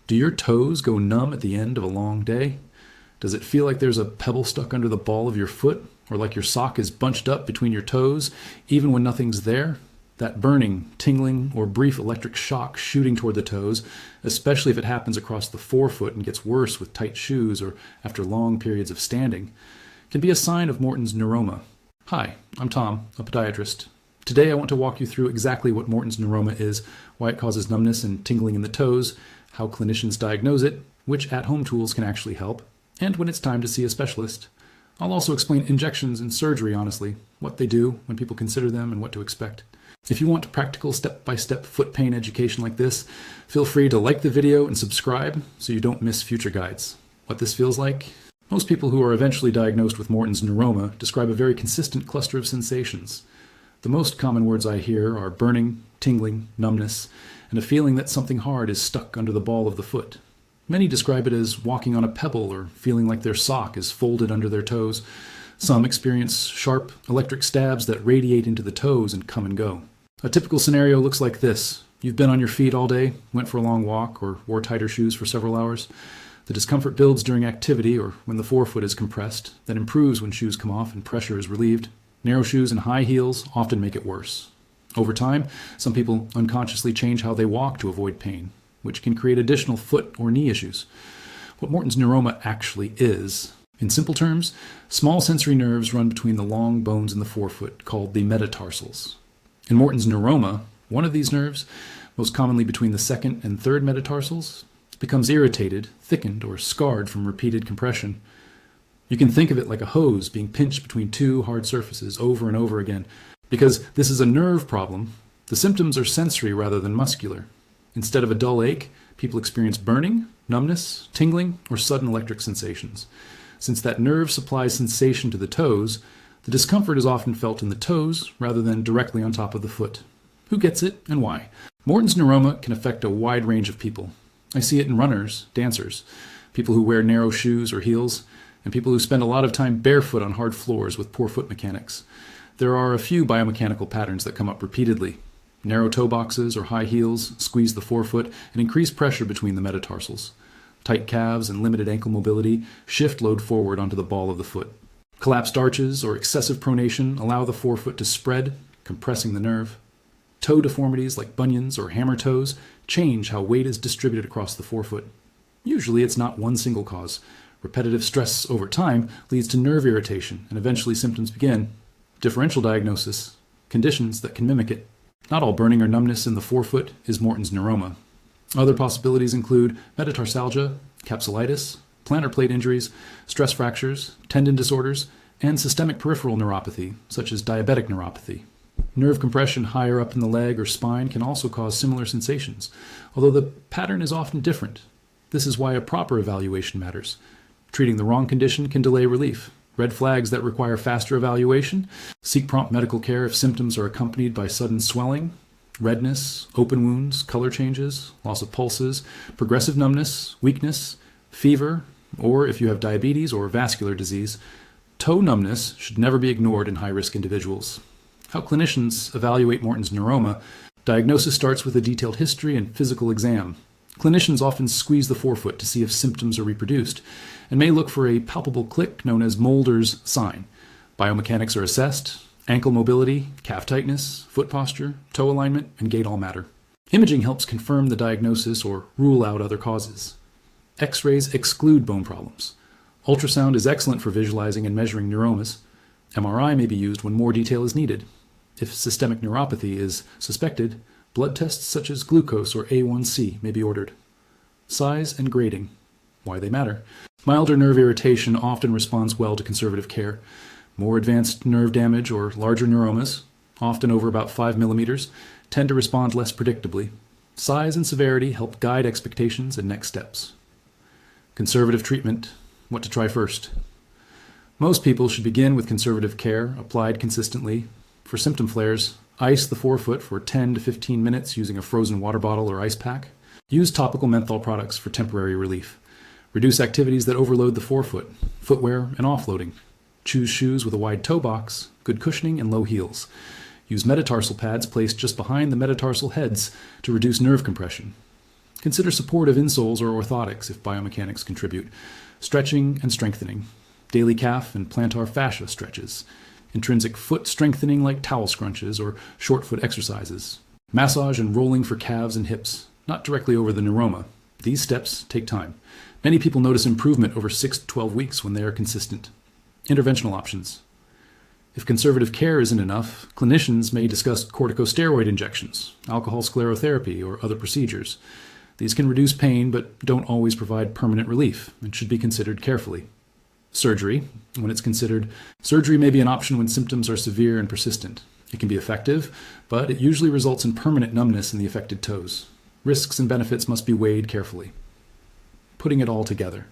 Do your toes go numb at the end of a long day? Does it feel like there's a pebble stuck under the ball of your foot, or like your sock is bunched up between your toes, even when nothing's there? That burning, tingling, or brief electric shock shooting toward the toes, especially if it happens across the forefoot and gets worse with tight shoes or after long periods of standing, can be a sign of Morton's neuroma. Hi, I'm Tom, a podiatrist. Today I want to walk you through exactly what Morton's neuroma is, why it causes numbness and tingling in the toes, how clinicians diagnose it, which at-home tools can actually help, and when it's time to see a specialist. I'll also explain injections and surgery honestly, what they do, when people consider them, and what to expect. If you want practical step-by-step foot pain education like this, feel free to like the video and subscribe so you don't miss future guides. What this feels like? Most people who are eventually diagnosed with Morton's neuroma describe a very consistent cluster of sensations. The most common words I hear are burning, tingling, numbness, and a feeling that something hard is stuck under the ball of the foot. Many describe it as walking on a pebble or feeling like their sock is folded under their toes. Some experience sharp electric stabs that radiate into the toes and come and go. A typical scenario looks like this. You've been on your feet all day, went for a long walk, or wore tighter shoes for several hours. The discomfort builds during activity or when the forefoot is compressed, then improves when shoes come off and pressure is relieved. Narrow shoes and high heels often make it worse. Over time, some people unconsciously change how they walk to avoid pain, which can create additional foot or knee issues. What Morton's neuroma actually is, in simple terms, small sensory nerves run between the long bones in the forefoot called the metatarsals. In Morton's neuroma, one of these nerves, most commonly between the second and third metatarsals, becomes irritated, thickened, or scarred from repeated compression. You can think of it like a hose being pinched between two hard surfaces over and over again. Because this is a nerve problem, the symptoms are sensory rather than muscular. Instead of a dull ache, people experience burning, numbness, tingling, or sudden electric sensations. Since that nerve supplies sensation to the toes, the discomfort is often felt in the toes rather than directly on top of the foot. Who gets it and why? Morton's neuroma can affect a wide range of people. I see it in runners, dancers, people who wear narrow shoes or heels, and people who spend a lot of time barefoot on hard floors with poor foot mechanics. There are a few biomechanical patterns that come up repeatedly. Narrow toe boxes or high heels squeeze the forefoot and increase pressure between the metatarsals. Tight calves and limited ankle mobility shift load forward onto the ball of the foot. Collapsed arches or excessive pronation allow the forefoot to spread, compressing the nerve. Toe deformities like bunions or hammer toes change how weight is distributed across the forefoot. Usually it's not one single cause. Repetitive stress over time leads to nerve irritation and eventually symptoms begin. Differential diagnosis, conditions that can mimic it. Not all burning or numbness in the forefoot is Morton's neuroma. Other possibilities include metatarsalgia, capsulitis, plantar plate injuries, stress fractures, tendon disorders, and systemic peripheral neuropathy, such as diabetic neuropathy. Nerve compression higher up in the leg or spine can also cause similar sensations, although the pattern is often different. This is why a proper evaluation matters. Treating the wrong condition can delay relief. Red flags that require faster evaluation: seek prompt medical care if symptoms are accompanied by sudden swelling, redness, open wounds, color changes, loss of pulses, progressive numbness, weakness, fever, or if you have diabetes or vascular disease. Toe numbness should never be ignored in high-risk individuals. How clinicians evaluate Morton's neuroma: diagnosis starts with a detailed history and physical exam. Clinicians often squeeze the forefoot to see if symptoms are reproduced, and may look for a palpable click known as Mulder's sign. Biomechanics are assessed: ankle mobility, calf tightness, foot posture, toe alignment, and gait all matter. Imaging helps confirm the diagnosis or rule out other causes. X-rays exclude bone problems. Ultrasound is excellent for visualizing and measuring neuromas. MRI may be used when more detail is needed. If systemic neuropathy is suspected, blood tests such as glucose or A1C may be ordered. Size and grading. Why they matter. Milder nerve irritation often responds well to conservative care. More advanced nerve damage or larger neuromas, often over about 5 millimeters, tend to respond less predictably. Size and severity help guide expectations and next steps. Conservative treatment. What to try first. Most people should begin with conservative care applied consistently. For symptom flares, ice the forefoot for 10 to 15 minutes using a frozen water bottle or ice pack. Use topical menthol products for temporary relief. Reduce activities that overload the forefoot, footwear, and offloading. Choose shoes with a wide toe box, good cushioning, and low heels. Use metatarsal pads placed just behind the metatarsal heads to reduce nerve compression. Consider support of insoles or orthotics if biomechanics contribute. Stretching and strengthening. Daily calf and plantar fascia stretches. Intrinsic foot strengthening like towel scrunches or short foot exercises. Massage and rolling for calves and hips, not directly over the neuroma. These steps take time. Many people notice improvement over 6 to 12 weeks when they are consistent. Interventional options. If conservative care isn't enough, clinicians may discuss corticosteroid injections, alcohol sclerotherapy, or other procedures. These can reduce pain but don't always provide permanent relief and should be considered carefully. Surgery, when it's considered, surgery may be an option when symptoms are severe and persistent. It can be effective, but it usually results in permanent numbness in the affected toes. Risks and benefits must be weighed carefully. Putting it all together.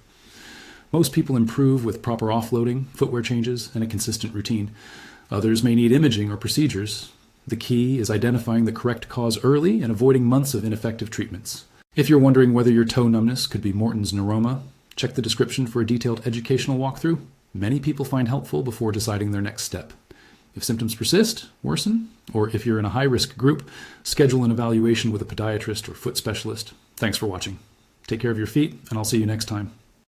Most people improve with proper offloading, footwear changes, and a consistent routine. Others may need imaging or procedures. The key is identifying the correct cause early and avoiding months of ineffective treatments. If you're wondering whether your toe numbness could be Morton's neuroma, check the description for a detailed educational walkthrough. Many people find helpful before deciding their next step. If symptoms persist, worsen, or if you're in a high-risk group, schedule an evaluation with a podiatrist or foot specialist. Thanks for watching. Take care of your feet, and I'll see you next time.